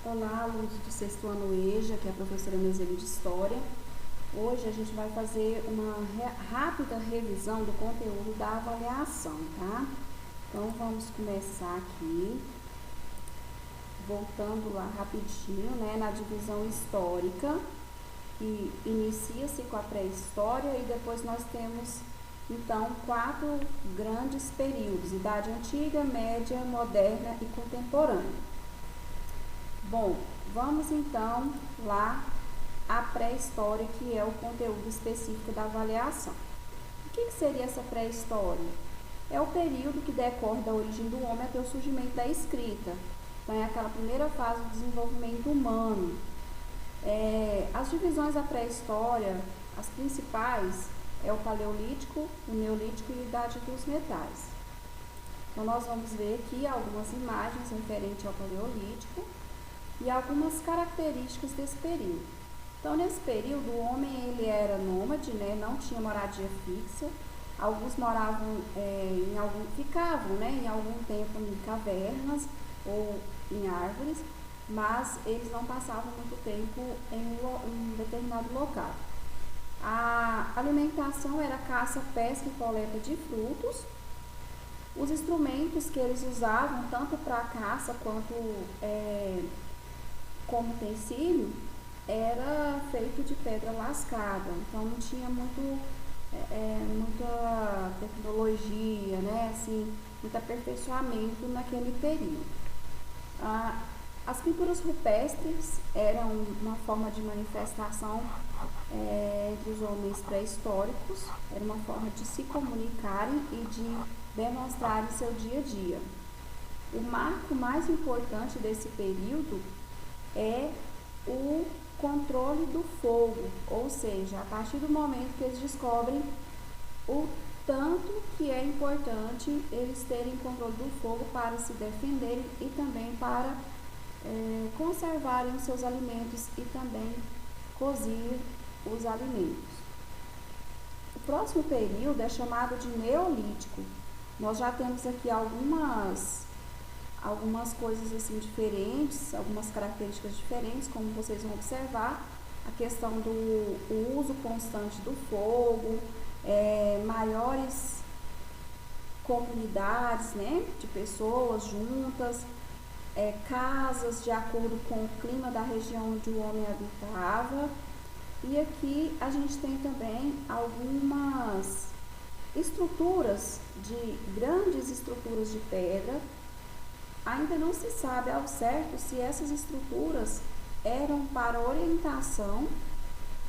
Olá, alunos do sexto ano EJA, que é a professora Meuseli de História. Hoje a gente vai fazer uma rápida revisão do conteúdo da avaliação, tá? Então vamos começar aqui, voltando lá rapidinho, né, na divisão histórica, que inicia-se com a pré-história e depois nós temos, então, 4 grandes períodos: Idade Antiga, Média, Moderna e Contemporânea. Bom, vamos então lá à pré-história, que é o conteúdo específico da avaliação. O que seria essa pré-história? É o período que decorre da origem do homem até o surgimento da escrita. Então, é aquela primeira fase do desenvolvimento humano. As divisões da pré-história, as principais, é o Paleolítico, o Neolítico e a Idade dos Metais. Então, nós vamos ver aqui algumas imagens referentes ao Paleolítico e algumas características desse período. Então, nesse período, o homem ele era nômade, né? Não tinha moradia fixa. Alguns moravam ficavam, né, em algum tempo em cavernas ou em árvores, mas eles não passavam muito tempo em um determinado local. A alimentação era caça, pesca e coleta de frutos. Os instrumentos que eles usavam, tanto para caça quanto como utensílio, era feito de pedra lascada. Então não tinha muita tecnologia, né? Assim, muito aperfeiçoamento naquele período. As pinturas rupestres eram uma forma de manifestação entre os homens pré-históricos, era uma forma de se comunicarem e de demonstrarem seu dia a dia. O marco mais importante desse período é o controle do fogo, ou seja, a partir do momento que eles descobrem o tanto que é importante eles terem controle do fogo para se defenderem e também para conservarem os seus alimentos e também cozir os alimentos. O próximo período é chamado de Neolítico. Nós já temos aqui algumas coisas assim diferentes, algumas características diferentes, como vocês vão observar, a questão do uso constante do fogo, maiores comunidades, né, de pessoas juntas, casas de acordo com o clima da região onde o homem habitava. E aqui a gente tem também algumas estruturas, grandes estruturas de pedra. Ainda não se sabe ao certo se essas estruturas eram para orientação.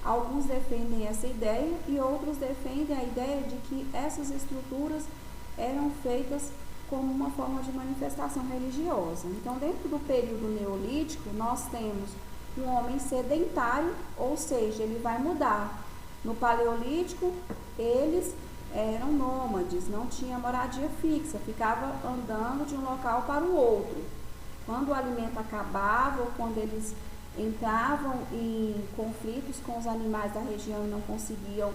Alguns defendem essa ideia e outros defendem a ideia de que essas estruturas eram feitas como uma forma de manifestação religiosa. Então, dentro do período neolítico, nós temos um homem sedentário, ou seja, ele vai mudar. No paleolítico, eles eram nômades, não tinha moradia fixa, ficava andando de um local para o outro. Quando o alimento acabava ou quando eles entravam em conflitos com os animais da região e não conseguiam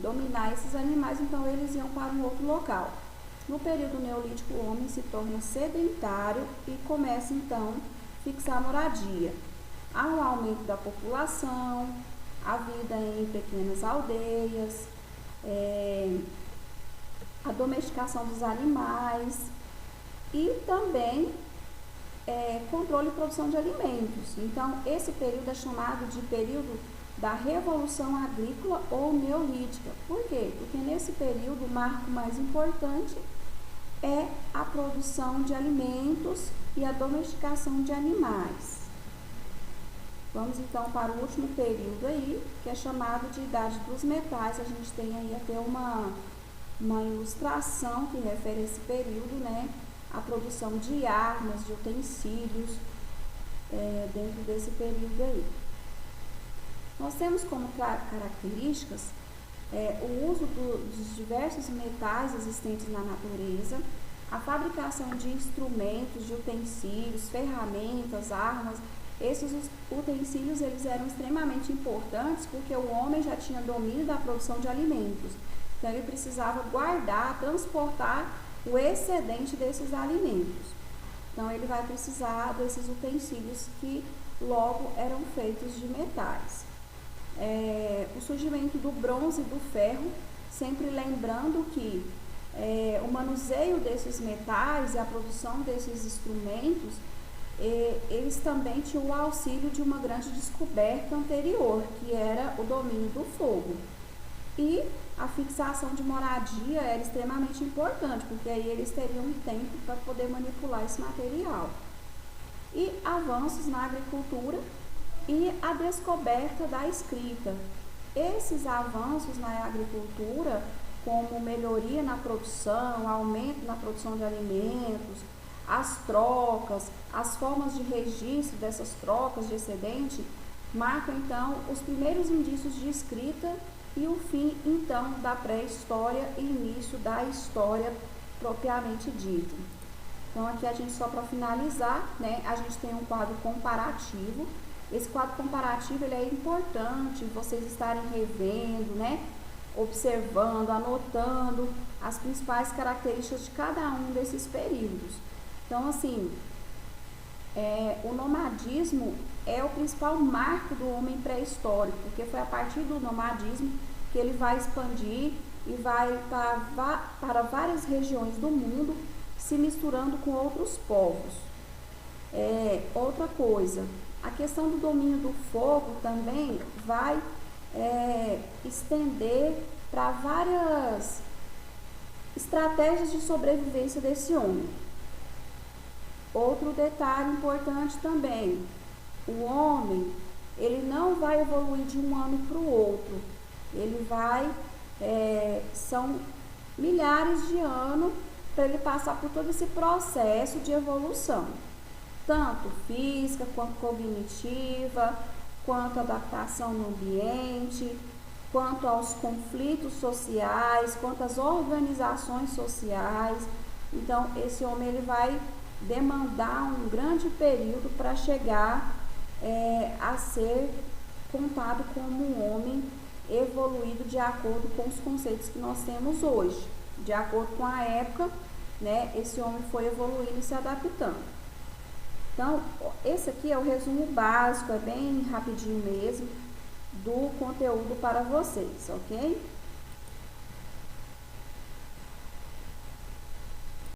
dominar esses animais, então eles iam para um outro local. No período neolítico, o homem se torna sedentário e começa então a fixar moradia. Há um aumento da população, a vida em pequenas aldeias, a domesticação dos animais e também controle e produção de alimentos. Então, esse período é chamado de período da Revolução Agrícola ou Neolítica. Por quê? Porque nesse período o marco mais importante é a produção de alimentos e a domesticação de animais. Vamos então para o último período aí, que é chamado de Idade dos Metais. A gente tem aí até uma ilustração que refere a esse período, né? A produção de armas, de utensílios, dentro desse período aí. Nós temos como características o uso dos diversos metais existentes na natureza, a fabricação de instrumentos, de utensílios, ferramentas, armas. Esses utensílios eles eram extremamente importantes porque o homem já tinha domínio da produção de alimentos. Então, ele precisava guardar, transportar o excedente desses alimentos. Então ele vai precisar desses utensílios que logo eram feitos de metais. O surgimento do bronze e do ferro, sempre lembrando que o manuseio desses metais e a produção desses instrumentos, eles também tinham o auxílio de uma grande descoberta anterior, que era o domínio do fogo. E a fixação de moradia era extremamente importante, porque aí eles teriam um tempo para poder manipular esse material. E avanços na agricultura e a descoberta da escrita. Esses avanços na agricultura, como melhoria na produção, aumento na produção de alimentos, as trocas, as formas de registro dessas trocas de excedente, marcam então os primeiros indícios de escrita e o fim então da pré-história e início da história propriamente dita. Então aqui a gente, só para finalizar, né, a gente tem um quadro comparativo. Esse quadro comparativo ele é importante vocês estarem revendo, né, observando, anotando as principais características de cada um desses períodos. Então assim, o nomadismo é o principal marco do homem pré-histórico, porque foi a partir do nomadismo que ele vai expandir e vai para várias regiões do mundo, se misturando com outros povos. Outra coisa, a questão do domínio do fogo também vai estender para várias estratégias de sobrevivência desse homem. Outro detalhe importante também, o homem, ele não vai evoluir de um ano para o outro, ele vai, são milhares de anos para ele passar por todo esse processo de evolução, tanto física, quanto cognitiva, quanto adaptação no ambiente, quanto aos conflitos sociais, quanto às organizações sociais. Então, esse homem ele vai demandar um grande período para chegar a ser contado como um homem evoluído de acordo com os conceitos que nós temos hoje. De acordo com a época, né, esse homem foi evoluindo e se adaptando. Então, esse aqui é o resumo básico, é bem rapidinho mesmo, do conteúdo para vocês, ok?